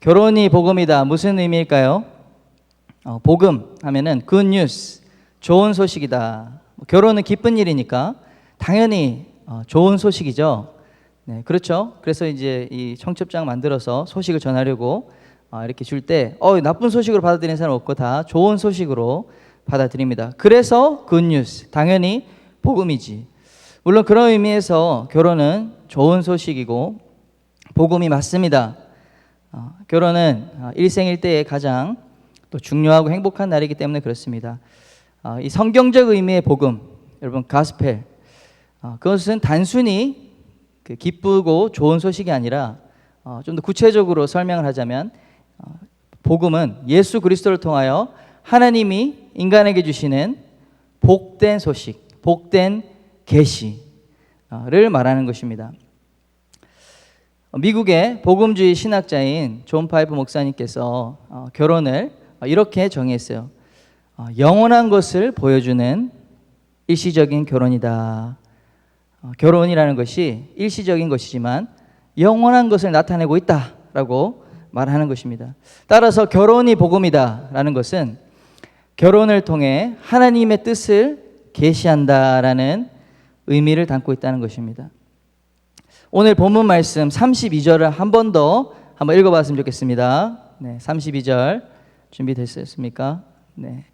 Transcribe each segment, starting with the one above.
결혼이 복음이다. 무슨 의미일까요? 복음 하면은 good news, 좋은 소식이다. 결혼은 기쁜 일이니까 당연히 좋은 소식이죠. 네, 그렇죠. 그래서 이제 이 청첩장 만들어서 소식을 전하려고 이렇게 줄 때 나쁜 소식으로 받아들이는 사람 없고 다 좋은 소식으로 받아들입니다. 그래서 good news, 당연히 복음이지. 물론 그런 의미에서 결혼은 좋은 소식이고 복음이 맞습니다. 결혼은 일생일대의 가장 또 중요하고 행복한 날이기 때문에 그렇습니다. 이 성경적 의미의 복음, 여러분 가스펠, 그것은 단순히 기쁘고 좋은 소식이 아니라 좀 더 구체적으로 설명을 하자면 복음은 예수 그리스도를 통하여 하나님이 인간에게 주시는 복된 소식, 복된 계시를 말하는 것입니다. 미국의 복음주의 신학자인 존 파이프 목사님께서 결혼을 이렇게 정의했어요. 영원한 것을 보여주는 일시적인 결혼이다. 결혼이라는 것이 일시적인 것이지만 영원한 것을 나타내고 있다라고 말하는 것입니다. 따라서 결혼이 복음이다라는 것은 결혼을 통해 하나님의 뜻을 계시한다라는 의미를 담고 있다는 것입니다. 오늘 본문 말씀 32절을 한 번 더 한번 읽어봤으면 좋겠습니다. 네, 32절 준비됐습니까? 네.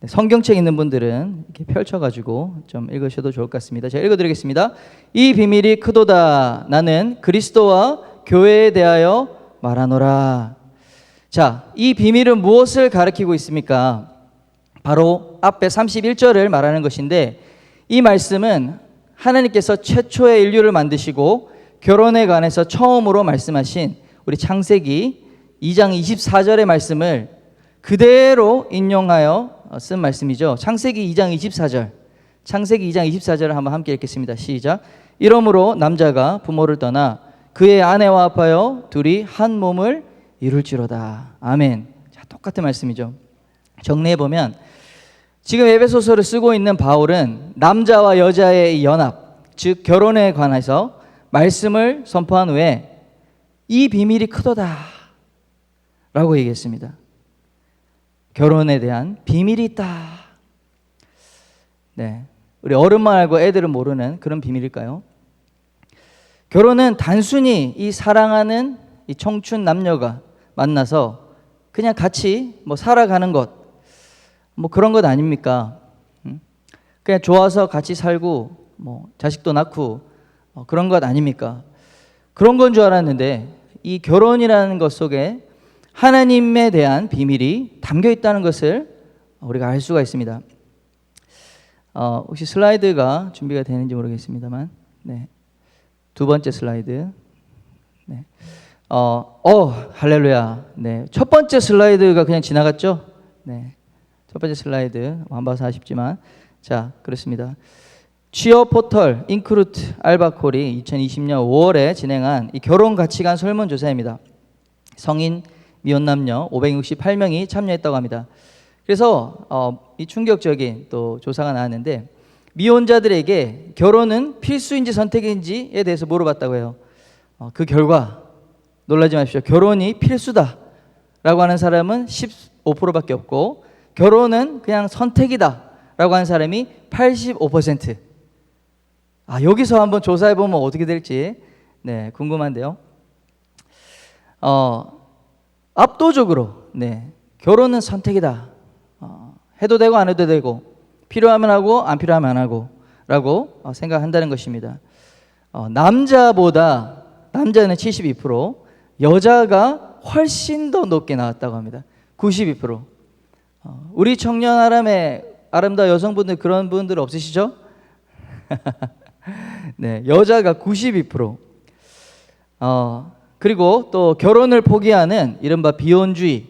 성경책 있는 분들은 이렇게 펼쳐가지고 좀 읽으셔도 좋을 것 같습니다. 제가 읽어드리겠습니다. 이 비밀이 크도다. 나는 그리스도와 교회에 대하여 말하노라. 자, 이 비밀은 무엇을 가리키고 있습니까? 바로 앞에 31절을 말하는 것인데, 이 말씀은 하나님께서 최초의 인류를 만드시고 결혼에 관해서 처음으로 말씀하신 우리 창세기 2장 24절의 말씀을 그대로 인용하여 쓴 말씀이죠. 창세기 2장 24절. 창세기 2장 24절을 한번 함께 읽겠습니다. 시작. 이러므로 남자가 부모를 떠나 그의 아내와 합하여 둘이 한 몸을 이룰지로다. 아멘. 자, 똑같은 말씀이죠. 정리해 보면 지금 에베소서를 쓰고 있는 바울은 남자와 여자의 연합, 즉 결혼에 관해서 말씀을 선포한 후에 이 비밀이 크도다 라고 얘기했습니다. 결혼에 대한 비밀이 있다. 네, 우리 어른만 알고 애들은 모르는 그런 비밀일까요? 결혼은 단순히 이 사랑하는 이 청춘 남녀가 만나서 그냥 같이 살아가는 것, 그런 것 아닙니까? 그냥 좋아서 같이 살고 자식도 낳고 그런 것 아닙니까? 그런 건 줄 알았는데 이 결혼이라는 것 속에 하나님에 대한 비밀이 담겨 있다는 것을 우리가 알 수가 있습니다. 혹시 슬라이드가 준비가 되는지 모르겠습니다만, 네, 두 번째 슬라이드. 네. 할렐루야. 네, 첫 번째 슬라이드가 그냥 지나갔죠? 네, 첫 번째 슬라이드 안 봐서 아쉽지만, 자, 그렇습니다. 취업 포털 인크루트 알바콜이 2020년 5월에 진행한 이 결혼 가치관 설문조사입니다. 성인 미혼 남녀 568명이 참여했다고 합니다. 그래서 이 충격적인 또 조사가 나왔는데, 미혼자들에게 결혼은 필수인지 선택인지에 대해서 물어봤다고 해요. 그 결과 놀라지 마십시오. 결혼이 필수다라고 하는 사람은 15%밖에 없고 결혼은 그냥 선택이다라고 하는 사람이 85%. 여기서 한번 조사해 보면 어떻게 될지 궁금한데요. 압도적으로 결혼은 선택이다. 해도 되고 안 해도 되고 필요하면 하고 안 필요하면 안 하고 라고 생각한다는 것입니다. 남자는 72%, 여자가 훨씬 더 높게 나왔다고 합니다. 92%. 우리 청년 아름다운 여성분들 그런 분들 없으시죠? 네, 여자가 92%. 그리고 또 결혼을 포기하는 이른바 비혼주의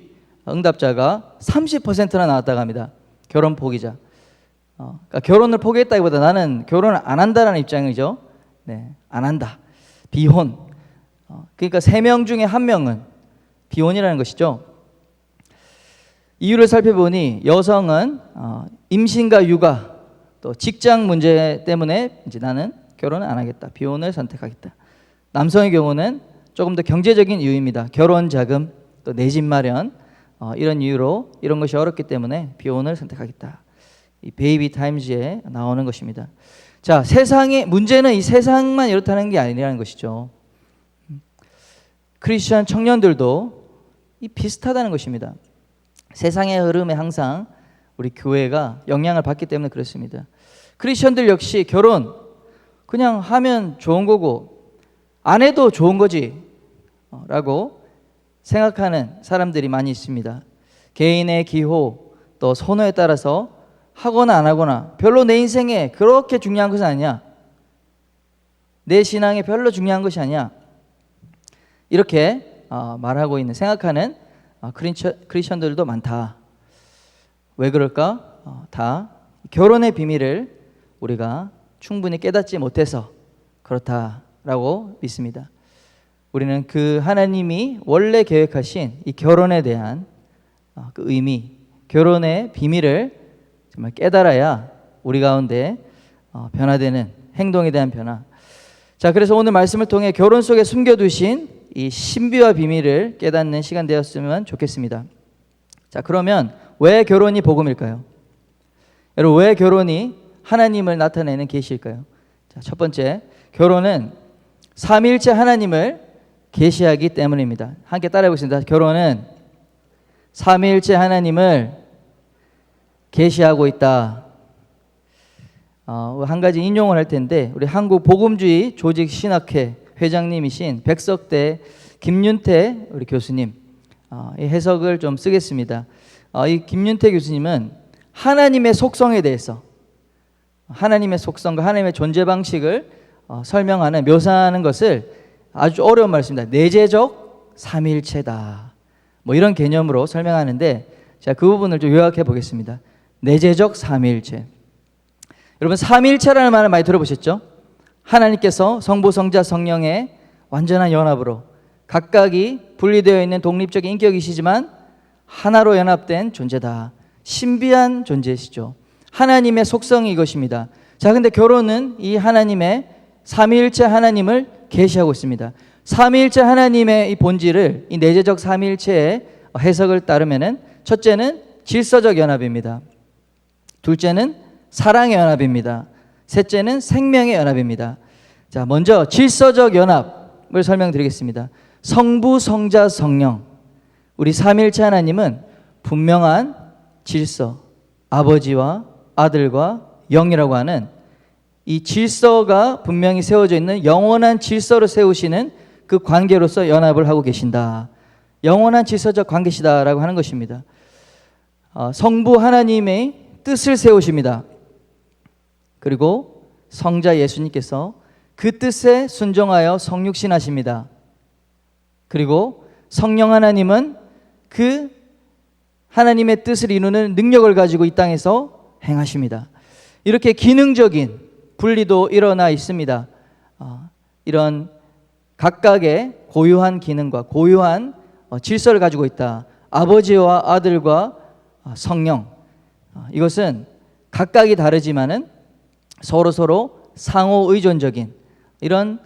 응답자가 30%나 나왔다고 합니다. 결혼 포기자. 그러니까 결혼을 포기했다기보다 나는 결혼을 안 한다라는 입장이죠. 네, 안 한다. 비혼. 그러니까 3명 중에 1명은 비혼이라는 것이죠. 이유를 살펴보니 여성은 임신과 육아 또 직장 문제 때문에 이제 나는 결혼을 안 하겠다. 비혼을 선택하겠다. 남성의 경우는 조금 더 경제적인 이유입니다. 결혼 자금, 또 내 집 마련, 이런 이유로 이런 것이 어렵기 때문에 비혼을 선택하겠다. 이 베이비 타임즈에 나오는 것입니다. 자, 세상의 문제는 이 세상만 이렇다는 게 아니라는 것이죠. 크리스천 청년들도 이 비슷하다는 것입니다. 세상의 흐름에 항상 우리 교회가 영향을 받기 때문에 그렇습니다. 크리스천들 역시 결혼 그냥 하면 좋은 거고 안 해도 좋은 거지 라고 생각하는 사람들이 많이 있습니다. 개인의 기호 또 선호에 따라서 하거나 안 하거나 별로 내 인생에 그렇게 중요한 것은 아니야. 내 신앙에 별로 중요한 것이 아니야. 이렇게 말하고 있는 생각하는 크리스천들도 많다. 왜 그럴까? 다 결혼의 비밀을 우리가 충분히 깨닫지 못해서 그렇다라고 믿습니다. 우리는 그 하나님이 원래 계획하신 이 결혼에 대한 그 의미, 결혼의 비밀을 정말 깨달아야 우리 가운데 변화되는 행동에 대한 변화. 자, 그래서 오늘 말씀을 통해 결혼 속에 숨겨두신 이 신비와 비밀을 깨닫는 시간 되었으면 좋겠습니다. 자, 그러면 왜 결혼이 복음일까요? 여러분, 왜 결혼이 하나님을 나타내는 계시일까요? 자, 첫 번째, 결혼은 삼위일체 하나님을 계시하기 때문입니다. 함께 따라해 보겠습니다. 결혼은 삼위일체 하나님을 계시하고 있다. 한 가지 인용을 할 텐데 우리 한국 복음주의 조직 신학회 회장님이신 백석대 김윤태 우리 교수님 이 해석을 좀 쓰겠습니다. 이 김윤태 교수님은 하나님의 속성에 대해서 하나님의 속성과 하나님의 존재 방식을 설명하는 묘사하는 것을 아주 어려운 말씀입니다. 내재적 삼위일체다. 뭐 이런 개념으로 설명하는데 자, 그 부분을 좀 요약해 보겠습니다. 내재적 삼위일체. 여러분, 삼위일체라는 말을 많이 들어보셨죠? 하나님께서 성부, 성자, 성령의 완전한 연합으로 각각이 분리되어 있는 독립적인 인격이시지만 하나로 연합된 존재다. 신비한 존재이시죠. 하나님의 속성이 이것입니다. 자, 근데 결혼은 이 하나님의 삼위일체 하나님을 계시하고 있습니다. 삼위일체 하나님의 이 본질을 이 내재적 삼위일체의 해석을 따르면은 첫째는 질서적 연합입니다. 둘째는 사랑의 연합입니다. 셋째는 생명의 연합입니다. 자, 먼저 질서적 연합을 설명드리겠습니다. 성부, 성자, 성령, 우리 삼위일체 하나님은 분명한 질서, 아버지와 아들과 영이라고 하는 이 질서가 분명히 세워져 있는 영원한 질서를 세우시는 그 관계로서 연합을 하고 계신다. 영원한 질서적 관계시다라고 하는 것입니다. 성부 하나님의 뜻을 세우십니다. 그리고 성자 예수님께서 그 뜻에 순종하여 성육신하십니다. 그리고 성령 하나님은 그 하나님의 뜻을 이루는 능력을 가지고 이 땅에서 행하십니다. 이렇게 기능적인 분리도 일어나 있습니다. 이런 각각의 고유한 기능과 고유한 질서를 가지고 있다. 아버지와 아들과 성령, 이것은 각각이 다르지만은 서로 상호 의존적인 이런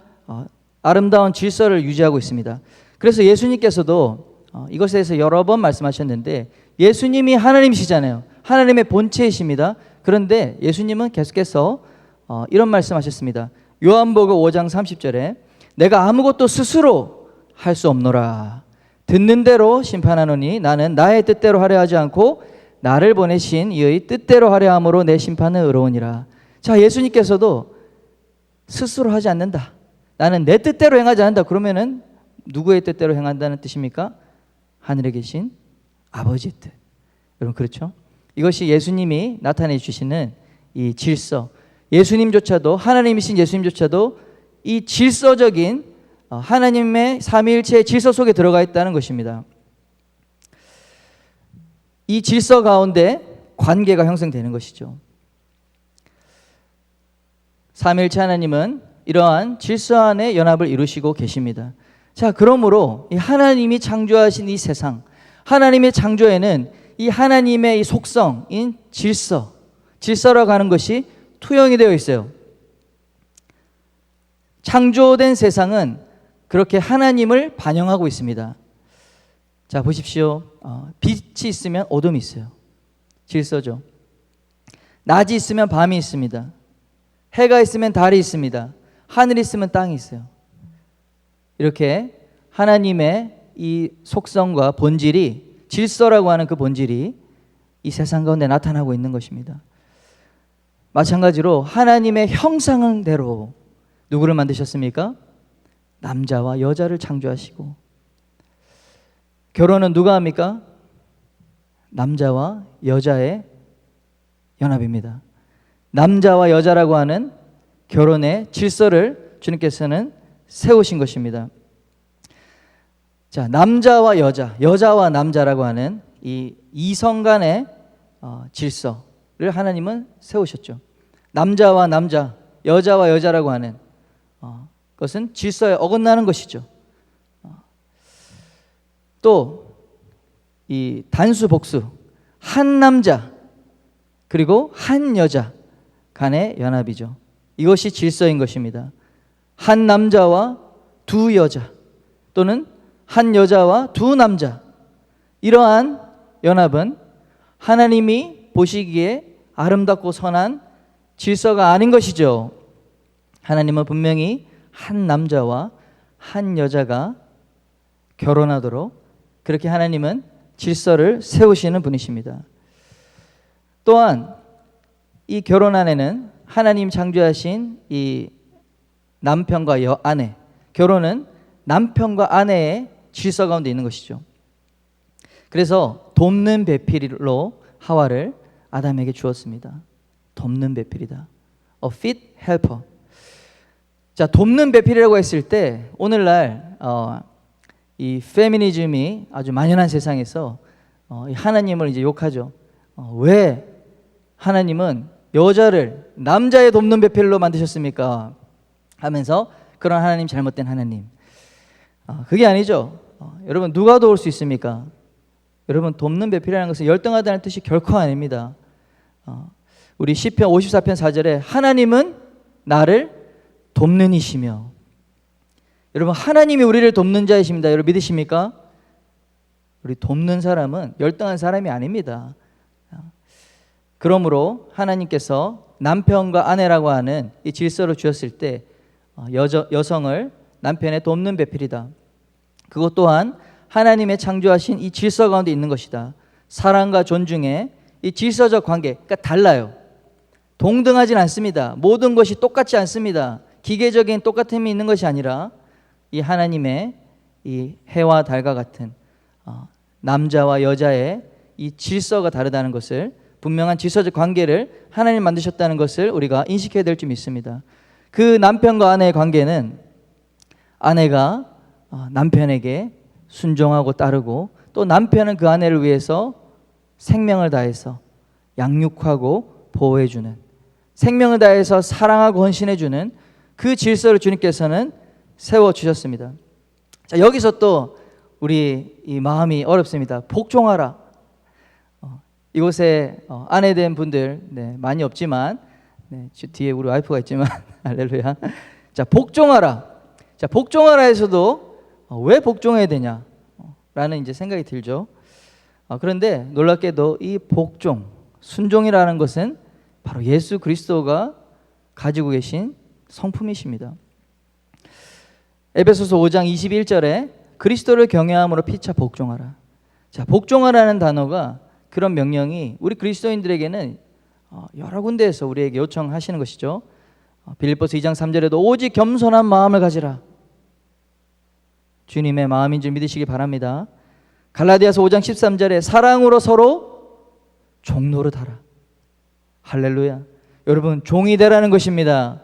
아름다운 질서를 유지하고 있습니다. 그래서 예수님께서도 이것에 대해서 여러 번 말씀하셨는데 예수님이 하나님이시잖아요. 하나님의 본체이십니다. 그런데 예수님은 계속해서 이런 말씀하셨습니다. 요한복음 5장 30절에 내가 아무것도 스스로 할 수 없노라. 듣는 대로 심판하노니 나는 나의 뜻대로 하려 하지 않고 나를 보내신 이의 뜻대로 하려 함으로 내 심판은 의로우니라. 자, 예수님께서도 스스로 하지 않는다. 나는 내 뜻대로 행하지 않는다. 그러면은 누구의 뜻대로 행한다는 뜻입니까? 하늘에 계신 아버지의 뜻. 여러분, 그렇죠? 이것이 예수님이 나타내 주시는 이 질서. 예수님조차도, 하나님이신 예수님조차도 이 질서적인 하나님의 삼위일체의 질서 속에 들어가 있다는 것입니다. 이 질서 가운데 관계가 형성되는 것이죠. 삼위일체 하나님은 이러한 질서 안에 연합을 이루시고 계십니다. 자, 그러므로 이 하나님이 창조하신 이 세상, 하나님의 창조에는 이 하나님의 이 속성인 질서라고 하는 것이 투영이 되어 있어요. 창조된 세상은 그렇게 하나님을 반영하고 있습니다. 자, 보십시오. 빛이 있으면 어둠이 있어요. 질서죠. 낮이 있으면 밤이 있습니다. 해가 있으면 달이 있습니다. 하늘이 있으면 땅이 있어요. 이렇게 하나님의 이 속성과 본질이, 질서라고 하는 그 본질이 이 세상 가운데 나타나고 있는 것입니다. 마찬가지로 하나님의 형상대로 누구를 만드셨습니까? 남자와 여자를 창조하시고, 결혼은 누가 합니까? 남자와 여자의 연합입니다. 남자와 여자라고 하는 결혼의 질서를 주님께서는 세우신 것입니다. 자, 남자와 여자, 여자와 남자라고 하는 이 이성 간의 질서를 하나님은 세우셨죠. 남자와 남자, 여자와 여자라고 하는 것은 질서에 어긋나는 것이죠. 또 이 단수 복수, 한 남자 그리고 한 여자 간의 연합이죠. 이것이 질서인 것입니다. 한 남자와 두 여자, 또는 한 여자와 두 남자, 이러한 연합은 하나님이 보시기에 아름답고 선한 질서가 아닌 것이죠. 하나님은 분명히 한 남자와 한 여자가 결혼하도록 그렇게 하나님은 질서를 세우시는 분이십니다. 또한 이 결혼 안에는 하나님 창조하신 이 남편과 아내, 결혼은 남편과 아내의 질서 가운데 있는 것이죠. 그래서 돕는 배필로 하와를 아담에게 주었습니다. 돕는 배필이다. A fit helper. 자, 돕는 배필이라고 했을 때 오늘날 이 페미니즘이 아주 만연한 세상에서 하나님을 이제 욕하죠. 왜 하나님은 여자를 남자의 돕는 배필로 만드셨습니까? 하면서 그런 하나님, 잘못된 하나님. 그게 아니죠. 여러분, 누가 도울 수 있습니까? 여러분, 돕는 배필이라는 것은 열등하다는 뜻이 결코 아닙니다. 우리 시편 54편 4절에 하나님은 나를 돕는 이시며, 여러분, 하나님이 우리를 돕는 자이십니다. 여러분 믿으십니까? 우리 돕는 사람은 열등한 사람이 아닙니다. 그러므로 하나님께서 남편과 아내라고 하는 이 질서를 주셨을 때 여성을 남편의 돕는 배필이다. 그것 또한 하나님의 창조하신 이 질서 가운데 있는 것이다. 사랑과 존중의 이 질서적 관계, 그러니까 달라요. 동등하진 않습니다. 모든 것이 똑같지 않습니다. 기계적인 똑같음이 있는 것이 아니라 이 하나님의 이 해와 달과 같은 남자와 여자의 이 질서가 다르다는 것을, 분명한 질서적 관계를 하나님 만드셨다는 것을 우리가 인식해야 될 점 있습니다. 그 남편과 아내의 관계는 아내가 남편에게 순종하고 따르고, 또 남편은 그 아내를 위해서 생명을 다해서 양육하고 보호해주는, 생명을 다해서 사랑하고 헌신해주는 그 질서를 주님께서는 세워주셨습니다. 자, 여기서 또 우리 이 마음이 어렵습니다. 복종하라. 이곳에 아내된 분들 많이 없지만, 뒤에 우리 와이프가 있지만 할렐루야. 자, 복종하라. 자, 복종하라 해서도 왜 복종해야 되냐? 라는 이제 생각이 들죠. 그런데 놀랍게도 이 복종, 순종이라는 것은 바로 예수 그리스도가 가지고 계신 성품이십니다. 에베소서 5장 21절에 그리스도를 경외함으로 피차 복종하라. 자, 복종하라는 단어가, 그런 명령이 우리 그리스도인들에게는 여러 군데에서 우리에게 요청하시는 것이죠. 빌립보서 2장 3절에도 오직 겸손한 마음을 가지라. 주님의 마음인 줄 믿으시기 바랍니다. 갈라디아서 5장 13절에 사랑으로 서로 종노릇하라. 할렐루야. 여러분, 종이 되라는 것입니다.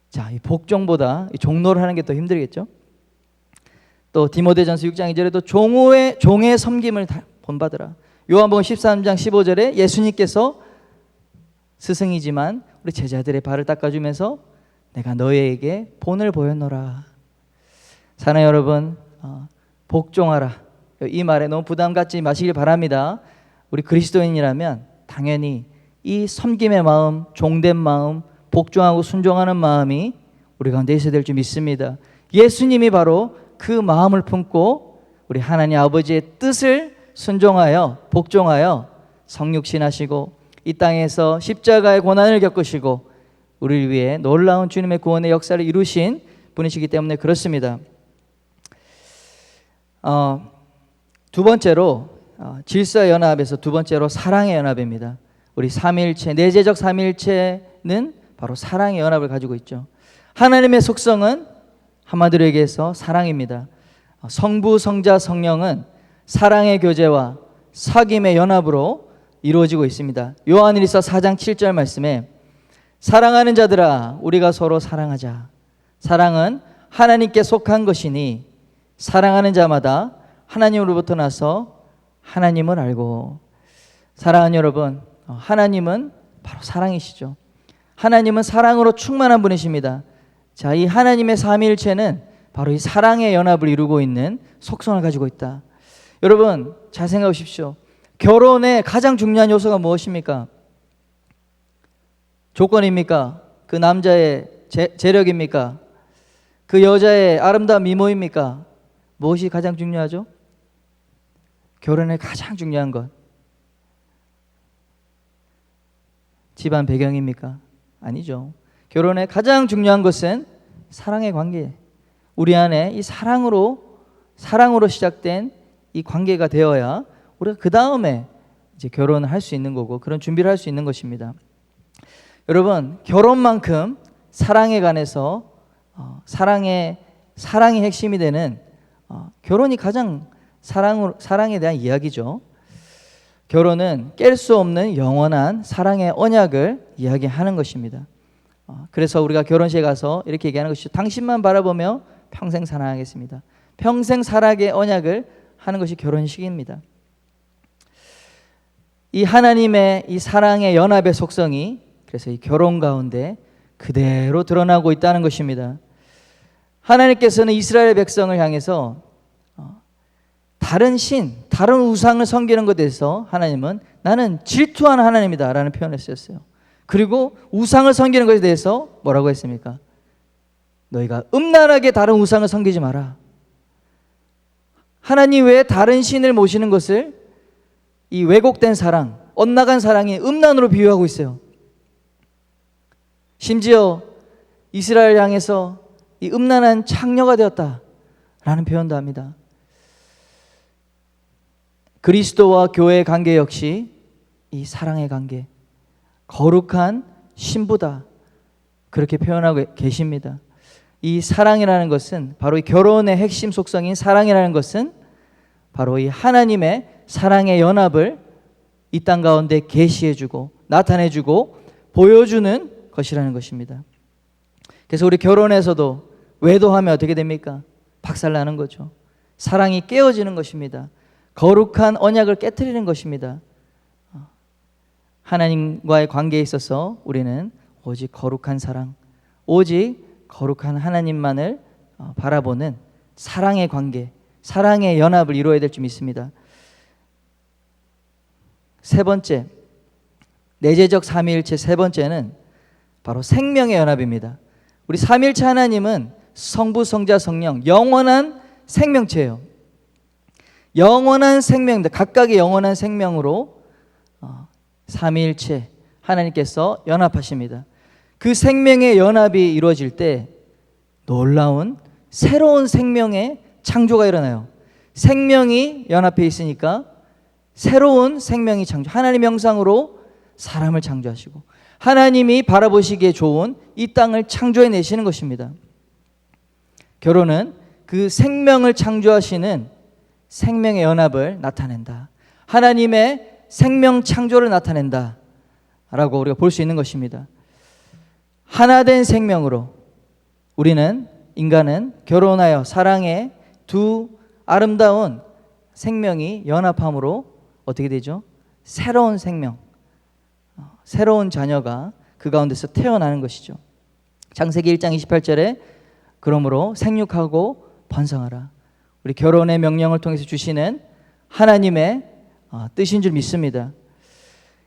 자, 이 복종보다 이 종노를 하는 게 더 힘들겠죠? 또 디모데전서 6장 2절에도 종의 섬김을 본받으라. 요한복음 13장 15절에 예수님께서 스승이지만 우리 제자들의 발을 닦아주면서 내가 너희에게 본을 보였노라. 사랑하는 여러분, 복종하라. 이 말에 너무 부담 갖지 마시길 바랍니다. 우리 그리스도인이라면 당연히 이 섬김의 마음, 종된 마음, 복종하고 순종하는 마음이 우리 가운데 있어야 될 줄 믿습니다. 예수님이 바로 그 마음을 품고 우리 하나님 아버지의 뜻을 순종하여 복종하여 성육신하시고 이 땅에서 십자가의 고난을 겪으시고 우리를 위해 놀라운 주님의 구원의 역사를 이루신 분이시기 때문에 그렇습니다. 두 번째로 질서연합에서 두 번째로 사랑의 연합입니다. 우리 삼위일체, 내재적 삼위일체는 바로 사랑의 연합을 가지고 있죠. 하나님의 속성은 한마디로 얘기해서 사랑입니다. 성부, 성자, 성령은 사랑의 교제와 사귐의 연합으로 이루어지고 있습니다. 요한일서 4장 7절 말씀에 사랑하는 자들아 우리가 서로 사랑하자. 사랑은 하나님께 속한 것이니 사랑하는 자마다 하나님으로부터 나서 하나님을 알고. 사랑하는 여러분, 하나님은 바로 사랑이시죠. 하나님은 사랑으로 충만한 분이십니다. 자, 이 하나님의 삼위일체는 바로 이 사랑의 연합을 이루고 있는 속성을 가지고 있다. 여러분 잘 생각해 보십시오. 결혼의 가장 중요한 요소가 무엇입니까? 조건입니까? 그 남자의 재력입니까? 그 여자의 아름다운 미모입니까? 무엇이 가장 중요하죠? 결혼의 가장 중요한 것 집안 배경입니까? 아니죠. 결혼의 가장 중요한 것은 사랑의 관계. 우리 안에 이 사랑으로 시작된 이 관계가 되어야 우리가 그 다음에 이제 결혼을 할 수 있는 거고 그런 준비를 할 수 있는 것입니다. 여러분 결혼만큼 사랑에 관해서 사랑의 핵심이 되는 결혼이 가장 사랑에 대한 이야기죠. 결혼은 깰 수 없는 영원한 사랑의 언약을 이야기하는 것입니다. 그래서 우리가 결혼식에 가서 이렇게 얘기하는 것이죠. 당신만 바라보며 평생 사랑하겠습니다. 평생 사랑의 언약을 하는 것이 결혼식입니다. 이 하나님의 이 사랑의 연합의 속성이 그래서 이 결혼 가운데 그대로 드러나고 있다는 것입니다. 하나님께서는 이스라엘 백성을 향해서 다른 다른 우상을 섬기는 것에 대해서 하나님은 나는 질투하는 하나님이다 라는 표현을 쓰셨어요. 그리고 우상을 섬기는 것에 대해서 뭐라고 했습니까? 너희가 음란하게 다른 우상을 섬기지 마라. 하나님 외에 다른 신을 모시는 것을 이 왜곡된 사랑, 엇나간 사랑이 음란으로 비유하고 있어요. 심지어 이스라엘 향해서 이 음란한 창녀가 되었다라는 표현도 합니다. 그리스도와 교회의 관계 역시 이 사랑의 관계, 거룩한 신부다 그렇게 표현하고 계십니다. 이 사랑이라는 것은 바로 이 결혼의 핵심 속성인 사랑이라는 것은 바로 이 하나님의 사랑의 연합을 이 땅 가운데 계시해주고 나타내주고 보여주는 것이라는 것입니다. 그래서 우리 결혼에서도 외도하면 어떻게 됩니까? 박살나는 거죠. 사랑이 깨어지는 것입니다. 거룩한 언약을 깨트리는 것입니다. 하나님과의 관계에 있어서 우리는 오직 거룩한 사랑, 오직 거룩한 하나님만을 바라보는 사랑의 관계, 사랑의 연합을 이루어야 될 줄 믿습니다. 세 번째, 내재적 삼위일체 세 번째는 바로 생명의 연합입니다. 우리 삼위일체 하나님은 성부, 성자, 성령, 영원한 생명체예요. 영원한 생명, 각각의 영원한 생명으로 삼위일체 하나님께서 연합하십니다. 그 생명의 연합이 이루어질 때 놀라운 새로운 생명의 창조가 일어나요. 생명이 연합해 있으니까 새로운 생명이 창조. 하나님 형상으로 사람을 창조하시고 하나님이 바라보시기에 좋은 이 땅을 창조해 내시는 것입니다. 결혼은 그 생명을 창조하시는 생명의 연합을 나타낸다. 하나님의 생명 창조를 나타낸다 라고 우리가 볼 수 있는 것입니다. 하나된 생명으로 우리는 인간은 결혼하여 사랑의 두 아름다운 생명이 연합함으로 어떻게 되죠? 새로운 생명, 새로운 자녀가 그 가운데서 태어나는 것이죠. 창세기 1장 28절에 그러므로 생육하고 번성하라. 우리 결혼의 명령을 통해서 주시는 하나님의 뜻인 줄 믿습니다.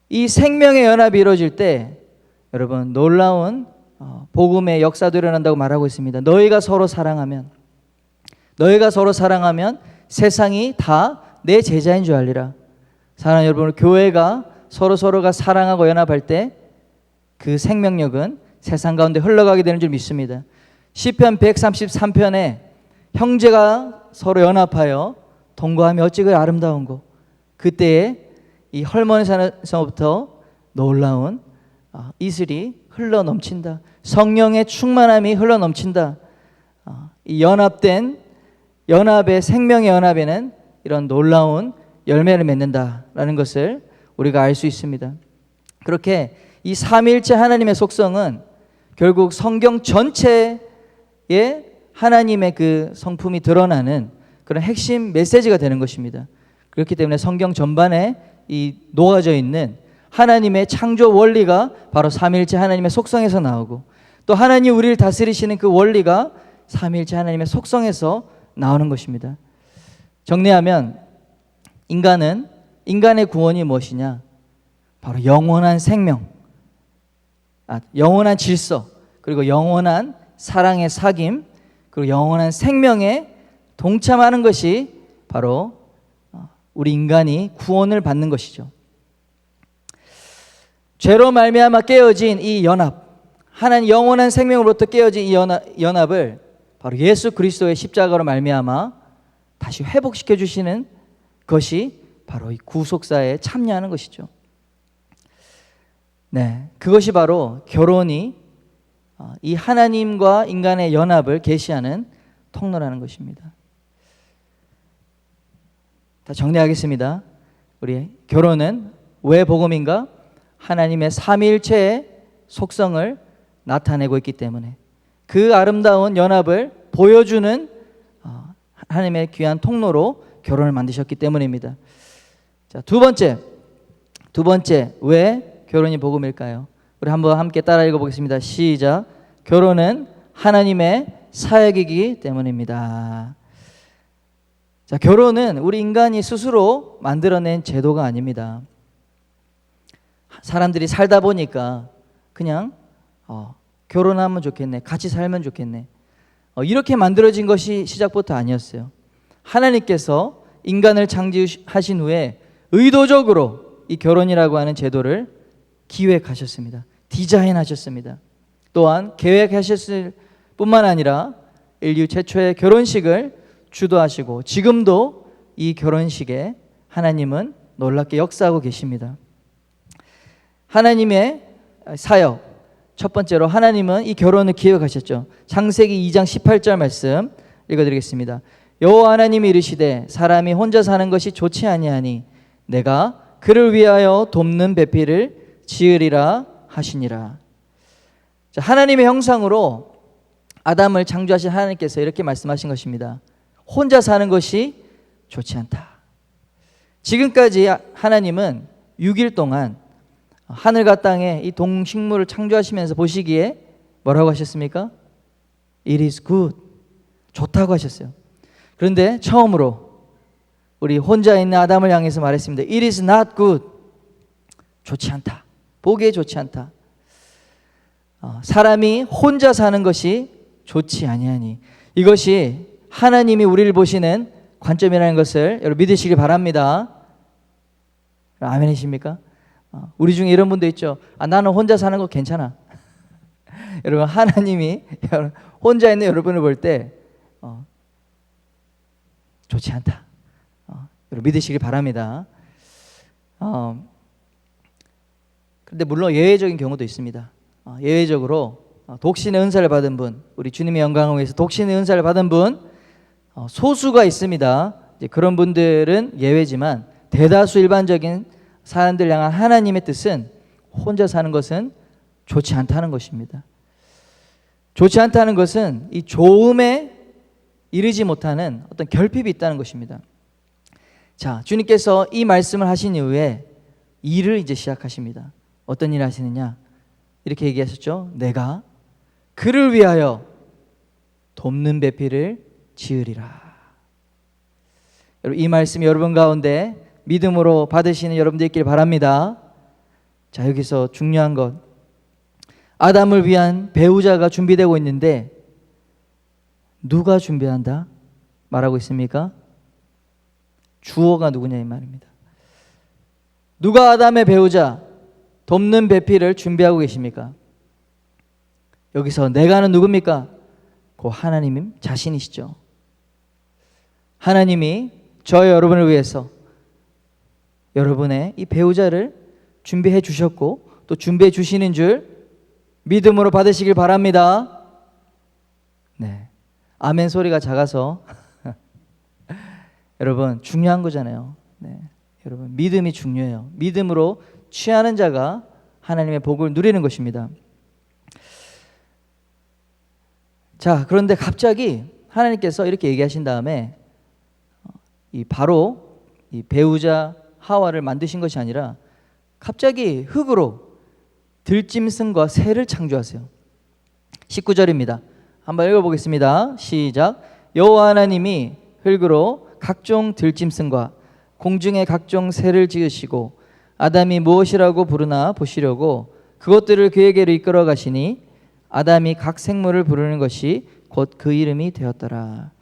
이 생명의 연합이 이루어질 때 여러분 놀라운 복음의 역사도 일어난다고 말하고 있습니다. 너희가 서로 사랑하면 세상이 다 내 제자인 줄 알리라. 사랑하는 여러분, 교회가 서로가 사랑하고 연합할 때 그 생명력은 세상 가운데 흘러가게 되는 줄 믿습니다. 시편 133편에 형제가 서로 연합하여 동거하며 어찌 그 아름다운 고, 그때에 이 헐몬에서부터 놀라운 이슬이 흘러 넘친다. 성령의 충만함이 흘러 넘친다. 이 연합의 생명의 연합에는 이런 놀라운 열매를 맺는다라는 것을 우리가 알 수 있습니다. 그렇게 이 삼위일체 하나님의 속성은 결국 성경 전체에 하나님의 그 성품이 드러나는 그런 핵심 메시지가 되는 것입니다. 그렇기 때문에 성경 전반에 이 놓아져 있는 하나님의 창조 원리가 바로 삼위일체 하나님의 속성에서 나오고, 또 하나님 우리를 다스리시는 그 원리가 삼위일체 하나님의 속성에서 나오는 것입니다. 정리하면 인간의 구원이 무엇이냐? 바로 영원한 생명, 영원한 질서, 그리고 영원한 사랑의 사귐, 그리고 영원한 생명에 동참하는 것이 바로 우리 인간이 구원을 받는 것이죠. 죄로 말미암아 깨어진 이 연합, 하나님 영원한 생명으로부터 깨어진 이 연합을 바로 예수 그리스도의 십자가로 말미암아 다시 회복시켜 주시는 것이 바로 이 구속사에 참여하는 것이죠. 네, 그것이 바로 결혼이 이 하나님과 인간의 연합을 계시하는 통로라는 것입니다. 다 정리하겠습니다. 우리 결혼은 왜 복음인가? 하나님의 삼위일체의 속성을 나타내고 있기 때문에, 그 아름다운 연합을 보여주는 하나님의 귀한 통로로 결혼을 만드셨기 때문입니다. 자, 두 번째 왜 결혼이 복음일까요? 우리 한번 함께 따라 읽어보겠습니다. 시작. 결혼은 하나님의 사역이기 때문입니다. 자, 결혼은 우리 인간이 스스로 만들어낸 제도가 아닙니다. 사람들이 살다 보니까 그냥 결혼하면 좋겠네, 같이 살면 좋겠네, 이렇게 만들어진 것이 시작부터 아니었어요. 하나님께서 인간을 창조하신 후에 의도적으로 이 결혼이라고 하는 제도를 기획하셨습니다. 디자인하셨습니다. 또한 계획하셨을 뿐만 아니라 인류 최초의 결혼식을 주도하시고 지금도 이 결혼식에 하나님은 놀랍게 역사하고 계십니다. 하나님의 사역, 첫 번째로 하나님은 이 결혼을 기획하셨죠. 창세기 2장 18절 말씀 읽어드리겠습니다. 여호와 하나님이 이르시되 사람이 혼자 사는 것이 좋지 아니하니 내가 그를 위하여 돕는 배필을 지으리라 하시니라. 자, 하나님의 형상으로 아담을 창조하신 하나님께서 이렇게 말씀하신 것입니다. 혼자 사는 것이 좋지 않다. 지금까지 하나님은 6일 동안 하늘과 땅에 이 동식물을 창조하시면서 보시기에 뭐라고 하셨습니까? It is good. 좋다고 하셨어요. 그런데 처음으로 우리 혼자 있는 아담을 향해서 말했습니다. It is not good. 좋지 않다. 보기에 좋지 않다. 사람이 혼자 사는 것이 좋지 아니하니, 이것이 하나님이 우리를 보시는 관점이라는 것을 여러분 믿으시기 바랍니다. 아멘이십니까? 우리 중에 이런 분도 있죠. 나는 혼자 사는 거 괜찮아. 여러분, 하나님이 혼자 있는 여러분을 볼 때 좋지 않다. 여러분 믿으시기 바랍니다. 그런데 물론 예외적인 경우도 있습니다. 예외적으로 독신의 은사를 받은 분, 우리 주님의 영광을 위해서 독신의 은사를 받은 분 소수가 있습니다. 이제 그런 분들은 예외지만 대다수 일반적인 사람들 향한 하나님의 뜻은 혼자 사는 것은 좋지 않다는 것입니다. 좋지 않다는 것은 이 좋음에 이르지 못하는 어떤 결핍이 있다는 것입니다. 자, 주님께서 이 말씀을 하신 이후에 일을 이제 시작하십니다. 어떤 일을 하시느냐? 이렇게 얘기하셨죠. 내가 그를 위하여 돕는 배필을 지으리라. 여러분, 이 말씀이 여러분 가운데 믿음으로 받으시는 여러분들 있길 바랍니다. 자, 여기서 중요한 것, 아담을 위한 배우자가 준비되고 있는데 누가 준비한다 말하고 있습니까? 주어가 누구냐 이 말입니다. 누가 아담의 배우자 돕는 배필을 준비하고 계십니까? 여기서 내가는 누굽니까? 그 하나님 자신이시죠. 하나님이 저와 여러분을 위해서 여러분의 이 배우자를 준비해 주셨고 또 준비해 주시는 줄 믿음으로 받으시길 바랍니다. 네, 아멘 소리가 작아서 여러분 중요한 거잖아요. 네, 여러분 믿음이 중요해요. 믿음으로 취하는 자가 하나님의 복을 누리는 것입니다. 자, 그런데 갑자기 하나님께서 이렇게 얘기하신 다음에 바로 이 배우자 하와를 만드신 것이 아니라 갑자기 흙으로 들짐승과 새를 창조하세요. 19절입니다. 한번 읽어보겠습니다. 시작. 여호와 하나님이 흙으로 각종 들짐승과 공중의 각종 새를 지으시고 아담이 무엇이라고 부르나 보시려고 그것들을 그에게로 이끌어 가시니 아담이 각 생물을 부르는 것이 곧 그 이름이 되었더라.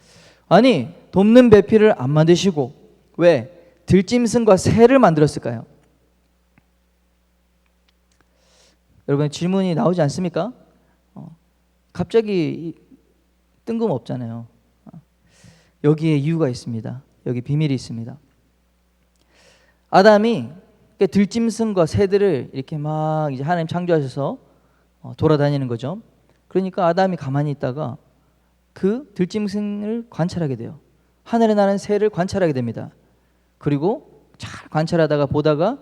아니, 돕는 배필을 안 만드시고 왜 들짐승과 새를 만들었을까요? 여러분 질문이 나오지 않습니까? 갑자기 뜬금없잖아요. 여기에 이유가 있습니다. 여기 비밀이 있습니다. 아담이 들짐승과 새들을 이렇게 막 이제 하나님 창조하셔서 돌아다니는 거죠. 그러니까 아담이 가만히 있다가 그 들짐승을 관찰하게 돼요. 하늘에 나는 새를 관찰하게 됩니다. 그리고 잘 관찰하다가 보다가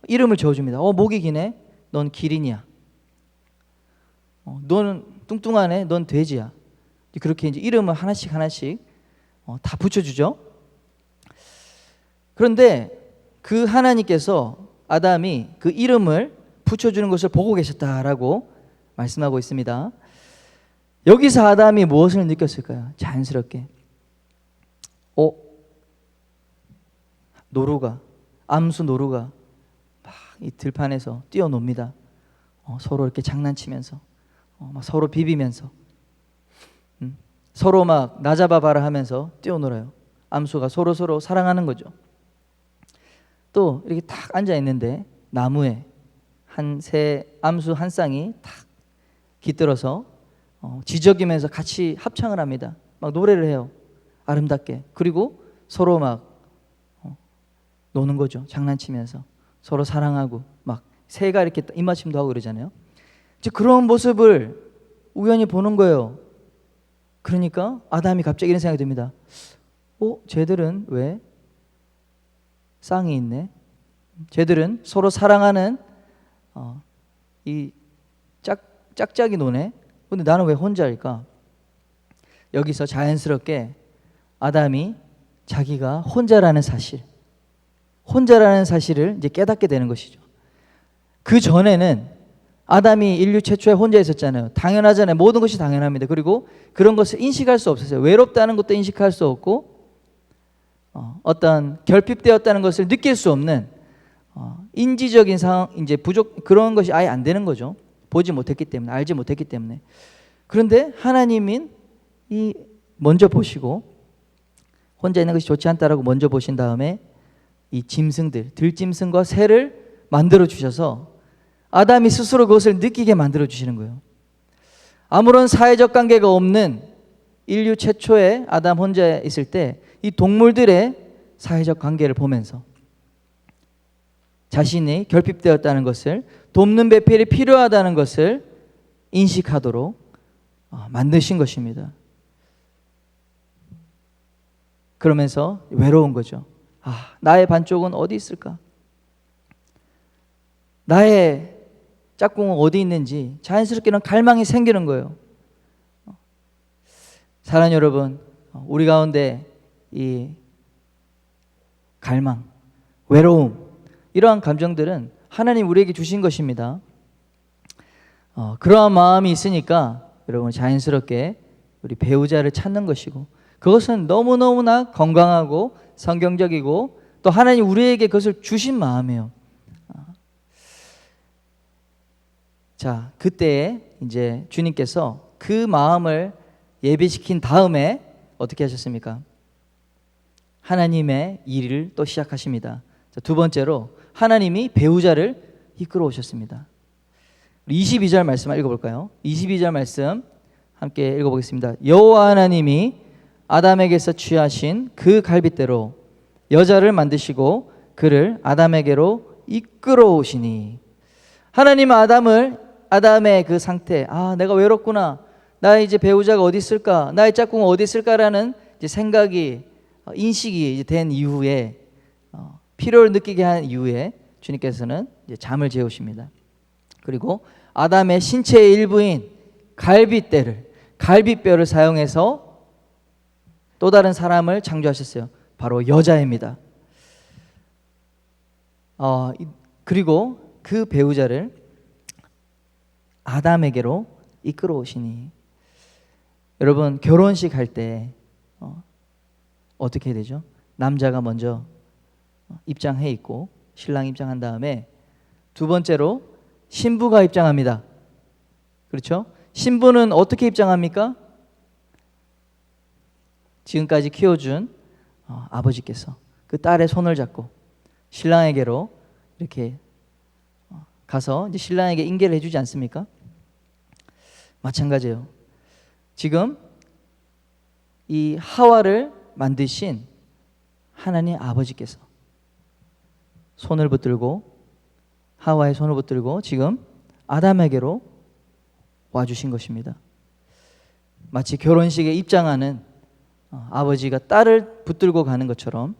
이름을 지어줍니다. 목이 기네. 넌 기린이야. 너는 뚱뚱하네. 넌 돼지야. 그렇게 이제 이름을 하나씩 다 붙여주죠. 그런데 그 하나님께서 아담이 그 이름을 붙여주는 것을 보고 계셨다라고 말씀하고 있습니다. 여기서 아담이 무엇을 느꼈을까요? 자연스럽게 노루가, 암수 노루가 막 이 들판에서 뛰어놉니다. 서로 이렇게 장난치면서 막 서로 비비면서 서로 막 나 잡아봐라 하면서 뛰어놀아요. 암수가 서로 사랑하는 거죠. 또 이렇게 탁 앉아 있는데 나무에 암수 한 쌍이 탁 깃들어서 지저귀면서 같이 합창을 합니다. 막 노래를 해요. 아름답게. 그리고 서로 막 노는 거죠. 장난치면서 서로 사랑하고 막 새가 이렇게 입맞춤도 하고 그러잖아요. 이제 그런 모습을 우연히 보는 거예요. 그러니까 아담이 갑자기 이런 생각이 듭니다. 쟤들은 왜 쌍이 있네? 쟤들은 서로 사랑하는 이 짝짝이 노네. 근데 나는 왜 혼자일까? 여기서 자연스럽게 아담이 자기가 혼자라는 사실을 이제 깨닫게 되는 것이죠. 그 전에는 아담이 인류 최초에 혼자 있었잖아요. 당연하잖아요. 모든 것이 당연합니다. 그리고 그런 것을 인식할 수 없었어요. 외롭다는 것도 인식할 수 없고 어떤 결핍되었다는 것을 느낄 수 없는 인지적인 상황, 이제 그런 것이 아예 안 되는 거죠. 보지 못했기 때문에, 알지 못했기 때문에. 그런데 하나님은 먼저 보시고 혼자 있는 것이 좋지 않다라고 먼저 보신 다음에 이 짐승들, 들짐승과 새를 만들어 주셔서 아담이 스스로 그것을 느끼게 만들어 주시는 거예요. 아무런 사회적 관계가 없는 인류 최초의 아담 혼자 있을 때 이 동물들의 사회적 관계를 보면서 자신이 결핍되었다는 것을, 돕는 배필이 필요하다는 것을 인식하도록 만드신 것입니다. 그러면서 외로운 거죠. 나의 반쪽은 어디 있을까? 나의 짝꿍은 어디 있는지 자연스럽게는 갈망이 생기는 거예요. 사랑하는 여러분, 우리 가운데 이 갈망, 외로움, 이러한 감정들은 하나님 우리에게 주신 것입니다. 그러한 마음이 있으니까 여러분 자연스럽게 우리 배우자를 찾는 것이고, 그것은 너무너무나 건강하고 성경적이고 또 하나님 우리에게 그것을 주신 마음이에요. 자, 그때 이제 주님께서 그 마음을 예비시킨 다음에 어떻게 하셨습니까? 하나님의 일을 또 시작하십니다. 자, 두 번째로 하나님이 배우자를 이끌어 오셨습니다. 22절 말씀 읽어볼까요? 22절 말씀 함께 읽어보겠습니다. 여호와 하나님이 아담에게서 취하신 그 갈빗대로 여자를 만드시고 그를 아담에게로 이끌어 오시니. 하나님은 아담의 그 상태, 내가 외롭구나, 나의 이제 배우자가 어디 있을까, 나의 짝꿍은 어디 있을까라는 이제 생각이 인식이 이제 된 이후에 필요를 느끼게 한 이후에 주님께서는 이제 잠을 재우십니다. 그리고 아담의 신체의 일부인 갈빗뼈를 사용해서 또 다른 사람을 창조하셨어요. 바로 여자입니다. 그리고 그 배우자를 아담에게로 이끌어 오시니. 여러분, 결혼식 할 때 어떻게 되죠? 남자가 먼저 입장해 있고 신랑 입장한 다음에 두 번째로 신부가 입장합니다. 그렇죠? 신부는 어떻게 입장합니까? 지금까지 키워준 아버지께서 그 딸의 손을 잡고 신랑에게로 이렇게 가서 이제 신랑에게 인계를 해주지 않습니까? 마찬가지예요. 지금 이 하와를 만드신 하나님 아버지께서 손을 붙들고, 하와의 손을 붙들고 지금 아담에게로 와주신 것입니다. 마치 결혼식에 입장하는 아버지가 딸을 붙들고 가는 것처럼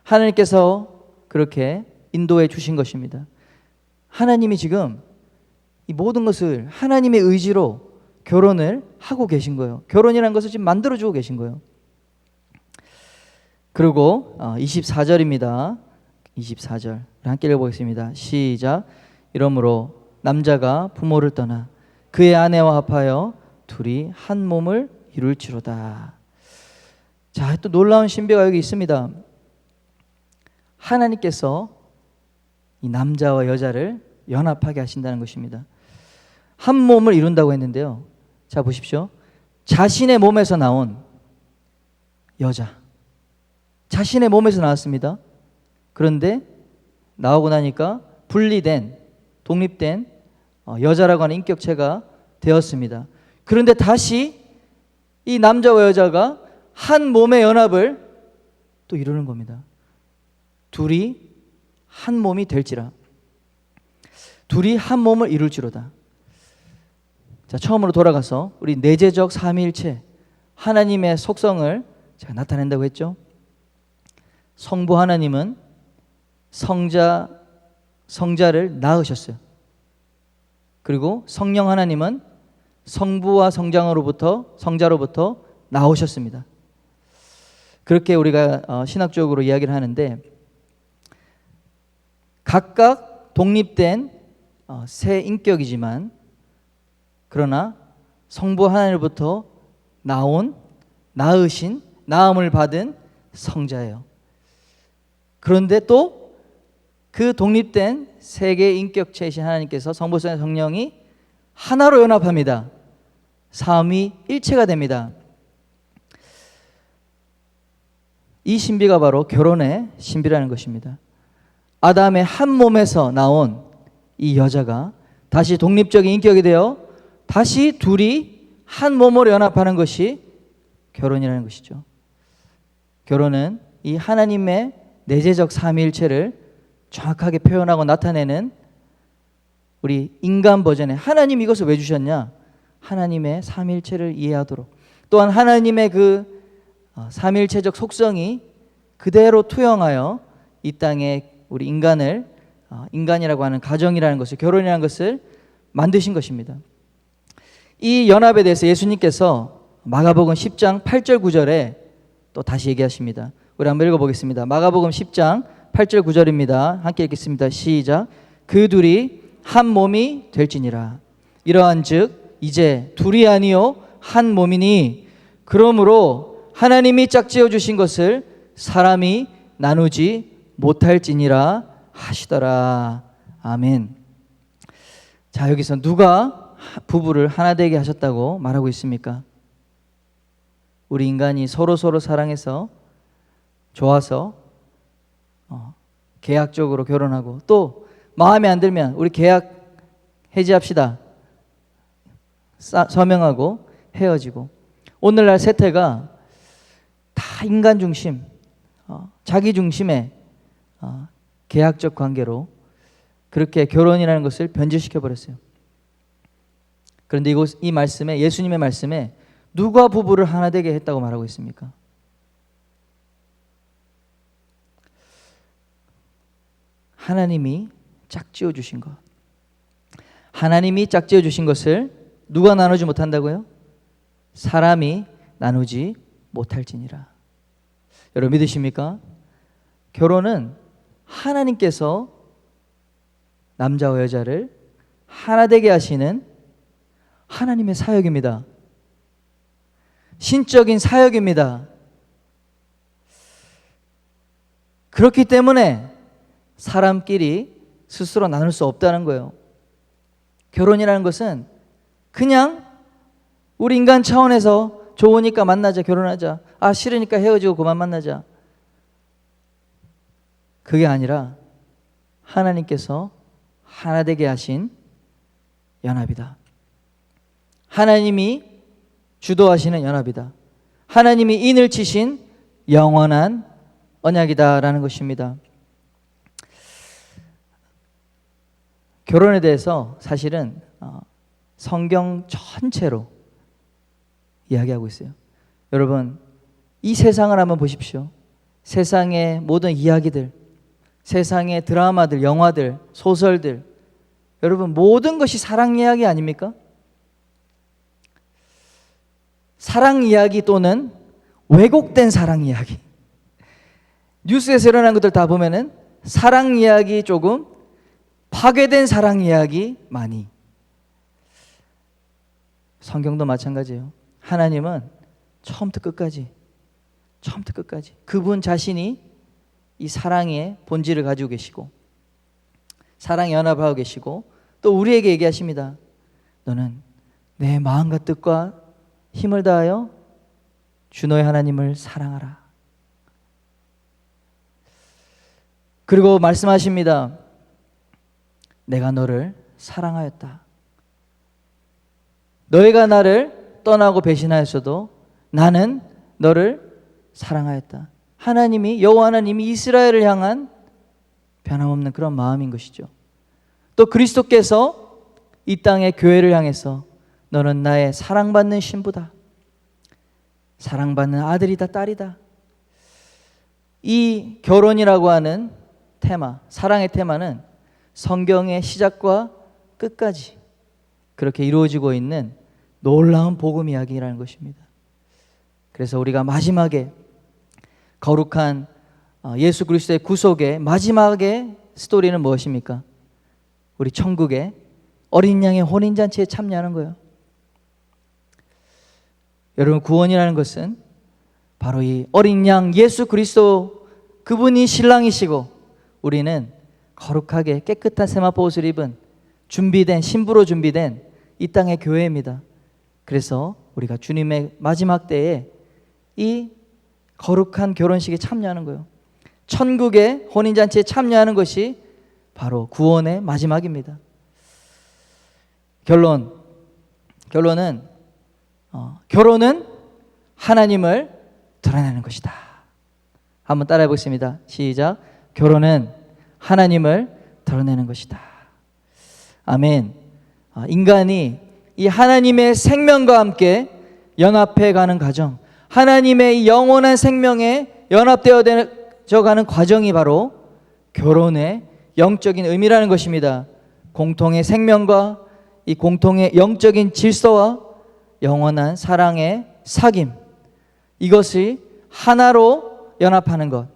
하나님께서 그렇게 인도해 주신 것입니다. 하나님이 지금 이 모든 것을 하나님의 의지로 결혼을 하고 계신 거예요. 결혼이라는 것을 지금 만들어주고 계신 거예요. 그리고 24절입니다. 24절 함께 읽어보겠습니다. 시작. 이러므로 남자가 부모를 떠나 그의 아내와 합하여 둘이 한 몸을 이룰지로다. 자, 또 놀라운 신비가 여기 있습니다. 하나님께서 이 남자와 여자를 연합하게 하신다는 것입니다. 한 몸을 이룬다고 했는데요. 자, 보십시오. 자신의 몸에서 나온 여자, 자신의 몸에서 나왔습니다. 그런데 나오고 나니까 분리된, 독립된 여자라고 하는 인격체가 되었습니다. 그런데 다시 이 남자와 여자가 한 몸의 연합을 또 이루는 겁니다. 둘이 한 몸이 될지라. 둘이 한 몸을 이룰지로다. 자, 처음으로 돌아가서 우리 내재적 삼위일체 하나님의 속성을 제가 나타낸다고 했죠. 성부 하나님은 성자를 낳으셨어요. 그리고 성령 하나님은 성부와 성자로부터 나오셨습니다. 그렇게 우리가 신학적으로 이야기를 하는데, 각각 독립된 세 인격이지만 그러나 성부 하나님으로부터 낳으신, 낳음을 받은 성자예요. 그런데 또 그 독립된 세 개의 인격체이신 하나님께서 성부, 성자, 성령이 하나로 연합합니다. 삼위일체가 됩니다. 이 신비가 바로 결혼의 신비라는 것입니다. 아담의 한 몸에서 나온 이 여자가 다시 독립적인 인격이 되어 다시 둘이 한 몸으로 연합하는 것이 결혼이라는 것이죠. 결혼은 이 하나님의 내재적 삼위일체를 정확하게 표현하고 나타내는 우리 인간 버전의, 하나님 이것을 왜 주셨냐? 하나님의 삼위일체를 이해하도록, 또한 하나님의 그 삼위일체적 속성이 그대로 투영하여 이 땅에 우리 인간을, 인간이라고 하는 가정이라는 것을, 결혼이라는 것을 만드신 것입니다. 이 연합에 대해서 예수님께서 마가복음 10장 8절 9절에 또 다시 얘기하십니다. 우리 한번 읽어보겠습니다. 마가복음 10장 8절 9절입니다. 함께 읽겠습니다. 시작. 그 둘이 한 몸이 될지니라. 이러한즉 이제 둘이 아니요 한 몸이니, 그러므로 하나님이 짝지어 주신 것을 사람이 나누지 못할지니라 하시더라. 아멘. 자, 여기서 누가 부부를 하나 되게 하셨다고 말하고 있습니까? 우리 인간이 서로 사랑해서 좋아서 계약적으로 결혼하고, 또 마음에 안 들면 우리 계약 해지합시다 서명하고 헤어지고. 오늘날 세태가 다 인간 중심, 자기 중심의 계약적 관계로 그렇게 결혼이라는 것을 변질시켜 버렸어요. 그런데 이 말씀에, 예수님의 말씀에 누가 부부를 하나 되게 했다고 말하고 있습니까? 하나님이 짝지어 주신 것. 하나님이 짝지어 주신 것을 누가 나누지 못한다고요? 사람이 나누지 못할지니라. 여러분 믿으십니까? 결혼은 하나님께서 남자와 여자를 하나 되게 하시는 하나님의 사역입니다. 신적인 사역입니다. 그렇기 때문에 사람끼리 스스로 나눌 수 없다는 거예요. 결혼이라는 것은 그냥 우리 인간 차원에서 좋으니까 만나자, 결혼하자, 싫으니까 헤어지고 그만 만나자, 그게 아니라 하나님께서 하나 되게 하신 연합이다. 하나님이 주도하시는 연합이다. 하나님이 인을 치신 영원한 언약이다라는 것입니다. 결혼에 대해서 사실은 성경 전체로 이야기하고 있어요. 여러분, 이 세상을 한번 보십시오. 세상의 모든 이야기들, 세상의 드라마들, 영화들, 소설들, 여러분 모든 것이 사랑 이야기 아닙니까? 사랑 이야기 또는 왜곡된 사랑 이야기. 뉴스에서 일어난 것들 다 보면은 사랑 이야기 조금, 파괴된 사랑 이야기 많이. 성경도 마찬가지예요. 하나님은 처음부터 끝까지 그분 자신이 이 사랑의 본질을 가지고 계시고 사랑의 연합을 하고 계시고, 또 우리에게 얘기하십니다. 너는 내 마음과 뜻과 힘을 다하여 주 너의 하나님을 사랑하라. 그리고 말씀하십니다. 내가 너를 사랑하였다. 너희가 나를 떠나고 배신하였어도 나는 너를 사랑하였다. 하나님이, 여호와 하나님이 이스라엘을 향한 변함없는 그런 마음인 것이죠. 또 그리스도께서 이 땅의 교회를 향해서 너는 나의 사랑받는 신부다, 사랑받는 아들이다, 딸이다. 이 결혼이라고 하는 테마, 사랑의 테마는 성경의 시작과 끝까지 그렇게 이루어지고 있는 놀라운 복음 이야기라는 것입니다. 그래서 우리가 마지막에 거룩한 예수 그리스도의 구속의 마지막의 스토리는 무엇입니까? 우리 천국의 어린 양의 혼인잔치에 참여하는 거예요. 여러분, 구원이라는 것은 바로 이 어린 양 예수 그리스도, 그분이 신랑이시고 우리는 거룩하게 깨끗한 세마포 옷을 입은 준비된, 신부로 준비된 이 땅의 교회입니다. 그래서 우리가 주님의 마지막 때에 이 거룩한 결혼식에 참여하는 거예요. 천국의 혼인잔치에 참여하는 것이 바로 구원의 마지막입니다. 결론은 결혼은 하나님을 드러내는 것이다. 한번 따라해 보겠습니다. 시작. 결혼은 하나님을 드러내는 것이다. 아멘. 인간이 이 하나님의 생명과 함께 연합해 가는 과정, 하나님의 영원한 생명에 연합되어져 가는 과정이 바로 결혼의 영적인 의미라는 것입니다. 공통의 생명과 이 공통의 영적인 질서와 영원한 사랑의 사귐, 이것이 하나로 연합하는 것,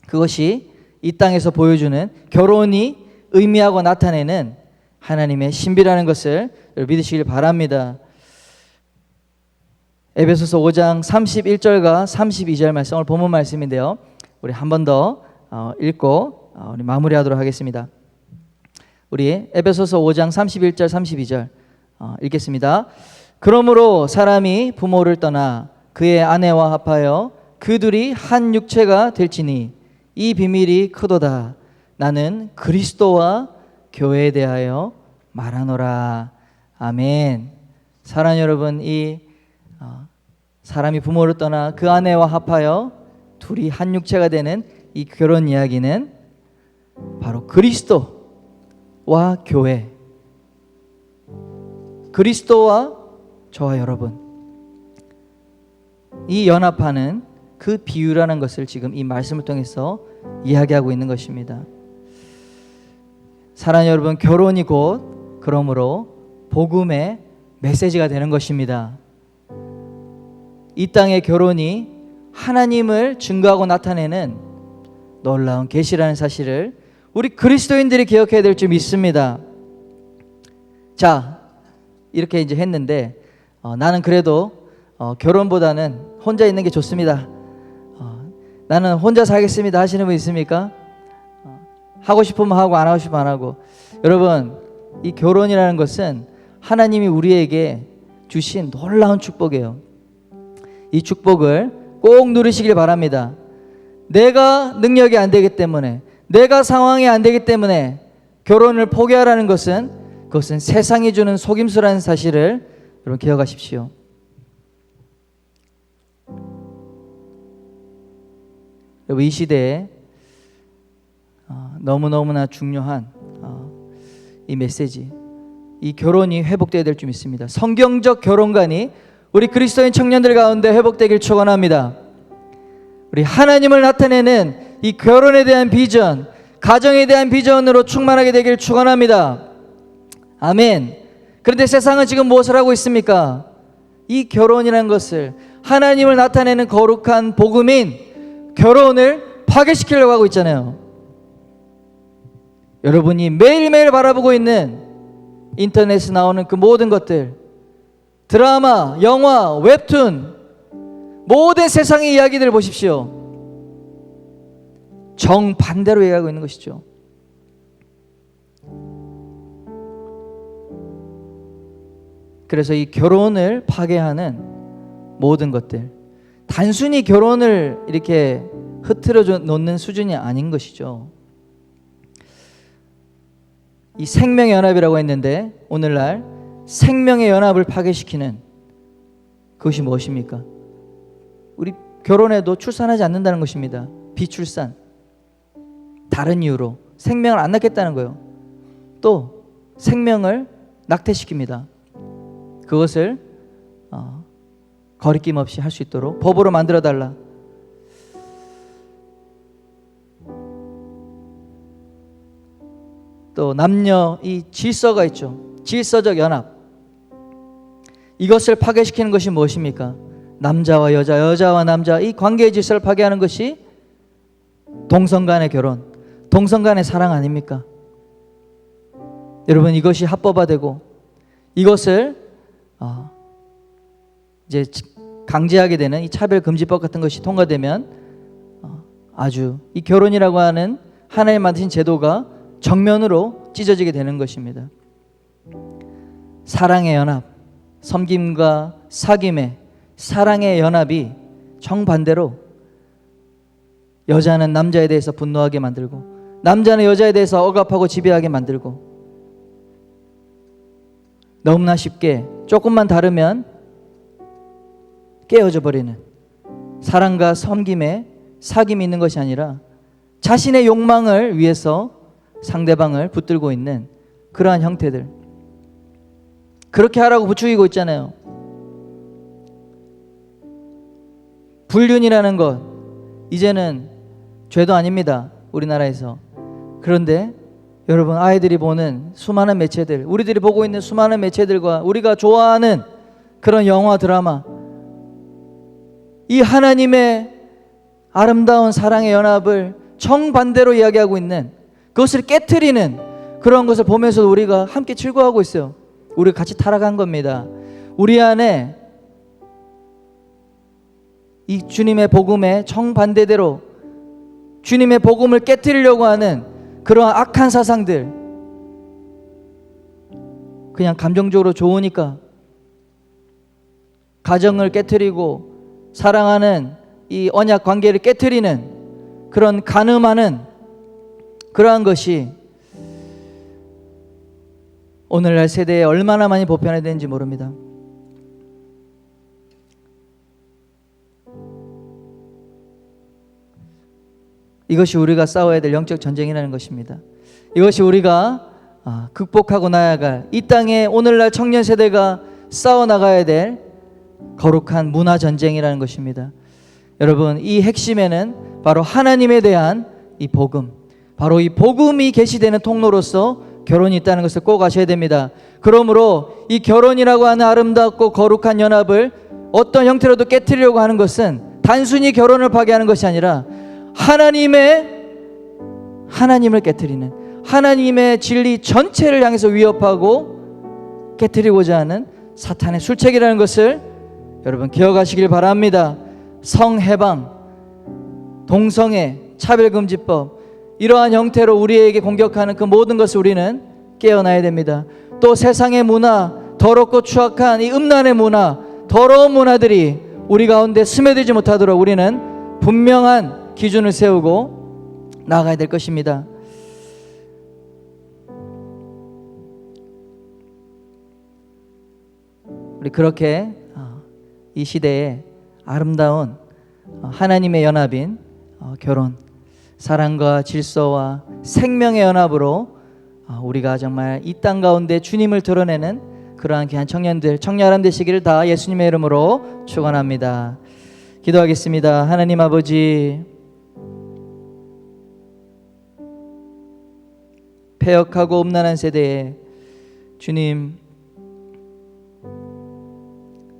그것이 이 땅에서 보여주는 결혼이 의미하고 나타내는 하나님의 신비라는 것을 믿으시길 바랍니다. 에베소서 5장 31절과 32절 말씀을 본문 말씀인데요, 우리 한 번 더 읽고 우리 마무리하도록 하겠습니다. 우리 에베소서 5장 31절 32절 읽겠습니다. 그러므로 사람이 부모를 떠나 그의 아내와 합하여 그들이 한 육체가 될지니 이 비밀이 크도다. 나는 그리스도와 교회에 대하여 말하노라. 아멘. 사랑하는 여러분, 이 사람이 부모를 떠나 그 아내와 합하여 둘이 한 육체가 되는 이 결혼 이야기는 바로 그리스도와 교회, 그리스도와 저와 여러분, 이 연합하는 그 비유라는 것을 지금 이 말씀을 통해서 이야기하고 있는 것입니다. 사랑하는 여러분, 결혼이 곧 그러므로 복음의 메시지가 되는 것입니다. 이 땅의 결혼이 하나님을 증거하고 나타내는 놀라운 계시라는 사실을 우리 그리스도인들이 기억해야 될 줄 믿습니다. 자, 이렇게 이제 했는데 나는 그래도 결혼보다는 혼자 있는 게 좋습니다. 나는 혼자 살겠습니다 하시는 분 있습니까? 하고 싶으면 하고 안 하고 싶으면 안 하고. 여러분, 이 결혼이라는 것은 하나님이 우리에게 주신 놀라운 축복이에요. 이 축복을 꼭 누리시길 바랍니다. 내가 능력이 안 되기 때문에, 내가 상황이 안 되기 때문에 결혼을 포기하라는 것은, 그것은 세상이 주는 속임수라는 사실을 여러분 기억하십시오. 여러분, 이 시대에 너무너무나 중요한 이 메시지, 이 결혼이 회복되어야 될 줄 믿습니다. 성경적 결혼관이 우리 그리스도인 청년들 가운데 회복되길 축원합니다. 우리 하나님을 나타내는 이 결혼에 대한 비전, 가정에 대한 비전으로 충만하게 되길 축원합니다. 아멘. 그런데 세상은 지금 무엇을 하고 있습니까? 이 결혼이라는 것을, 하나님을 나타내는 거룩한 복음인 결혼을 파괴시키려고 하고 있잖아요. 여러분이 매일매일 바라보고 있는 인터넷에 나오는 그 모든 것들, 드라마, 영화, 웹툰, 모든 세상의 이야기들을 보십시오. 정반대로 얘기하고 있는 것이죠. 그래서 이 결혼을 파괴하는 모든 것들, 단순히 결혼을 이렇게 흐트러 놓는 수준이 아닌 것이죠. 이 생명의 연합이라고 했는데, 오늘날 생명의 연합을 파괴시키는 그것이 무엇입니까? 우리 결혼해도 출산하지 않는다는 것입니다. 비출산, 다른 이유로 생명을 안 낳겠다는 거예요. 또 생명을 낙태시킵니다. 그것을 거리낌 없이 할 수 있도록 법으로 만들어 달라. 또 남녀 이 질서가 있죠. 질서적 연합, 이것을 파괴시키는 것이 무엇입니까? 남자와 여자, 여자와 남자, 이 관계의 질서를 파괴하는 것이 동성 간의 결혼, 동성 간의 사랑 아닙니까? 여러분, 이것이 합법화되고 이것을 이제 강제하게 되는 이 차별금지법 같은 것이 통과되면 아주 이 결혼이라고 하는 하나님 만드신 제도가 정면으로 찢어지게 되는 것입니다. 사랑의 연합, 섬김과 사귐의 사랑의 연합이 정반대로 여자는 남자에 대해서 분노하게 만들고, 남자는 여자에 대해서 억압하고 지배하게 만들고, 너무나 쉽게 조금만 다르면 깨어져 버리는, 사랑과 섬김에 사귐이 있는 것이 아니라 자신의 욕망을 위해서 상대방을 붙들고 있는 그러한 형태들, 그렇게 하라고 부추기고 있잖아요. 불륜이라는 것 이제는 죄도 아닙니다, 우리나라에서. 그런데 여러분, 아이들이 보는 수많은 매체들, 우리들이 보고 있는 수많은 매체들과 우리가 좋아하는 그런 영화, 드라마, 이 하나님의 아름다운 사랑의 연합을 정반대로 이야기하고 있는, 그것을 깨트리는 그런 것을 보면서 우리가 함께 즐거워하고 있어요. 우리가 같이 타락한 겁니다. 우리 안에 이 주님의 복음에 정반대대로 주님의 복음을 깨트리려고 하는 그러한 악한 사상들, 그냥 감정적으로 좋으니까 가정을 깨트리고 사랑하는 이 언약 관계를 깨트리는 그런 간음하는 그러한 것이 오늘날 세대에 얼마나 많이 보편화되는지 모릅니다. 이것이 우리가 싸워야 될 영적 전쟁이라는 것입니다. 이것이 우리가 극복하고 나아갈 이 땅에 오늘날 청년 세대가 싸워나가야 될 거룩한 문화 전쟁이라는 것입니다. 여러분, 이 핵심에는 바로 하나님에 대한 이 복음, 바로 이 복음이 계시되는 통로로서 결혼이 있다는 것을 꼭 아셔야 됩니다. 그러므로 이 결혼이라고 하는 아름답고 거룩한 연합을 어떤 형태로도 깨트리려고 하는 것은 단순히 결혼을 파괴하는 것이 아니라 하나님을 깨트리는, 하나님의 진리 전체를 향해서 위협하고 깨트리고자 하는 사탄의 술책이라는 것을 여러분 기억하시길 바랍니다. 성해방, 동성애, 차별금지법, 이러한 형태로 우리에게 공격하는 그 모든 것을 우리는 깨어나야 됩니다. 또 세상의 문화, 더럽고 추악한 이 음란의 문화, 더러운 문화들이 우리 가운데 스며들지 못하도록 우리는 분명한 기준을 세우고 나아가야 될 것입니다. 우리 그렇게 이 시대에 아름다운 하나님의 연합인 결혼, 사랑과 질서와 생명의 연합으로 우리가 정말 이 땅 가운데 주님을 드러내는 그러한 귀한 청년들, 청년람 되시기를 다 예수님의 이름으로 축원합니다. 기도하겠습니다. 하나님 아버지, 패역하고 음란한 세대에 주님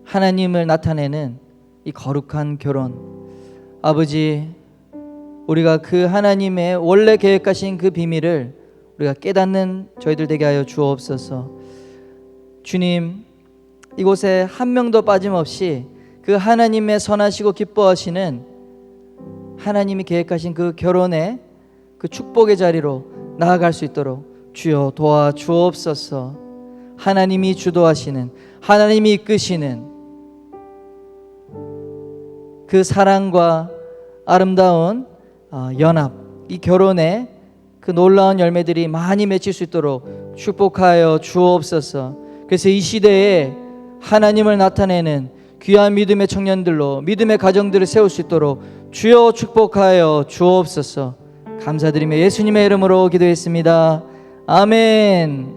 하나님을 나타내는 이 거룩한 결혼, 아버지, 우리가 그 하나님의 원래 계획하신 그 비밀을 우리가 깨닫는 저희들 되게 하여 주옵소서. 주님, 이곳에 한 명도 빠짐없이 그 하나님의 선하시고 기뻐하시는 하나님이 계획하신 그 결혼의 그 축복의 자리로 나아갈 수 있도록 주여 도와 주옵소서. 하나님이 주도하시는, 하나님이 이끄시는 그 사랑과 아름다운 연합, 이 결혼의 그 놀라운 열매들이 많이 맺힐 수 있도록 축복하여 주옵소서. 그래서 이 시대에 하나님을 나타내는 귀한 믿음의 청년들로 믿음의 가정들을 세울 수 있도록 주여 축복하여 주옵소서. 감사드리며 예수님의 이름으로 기도했습니다. 아멘.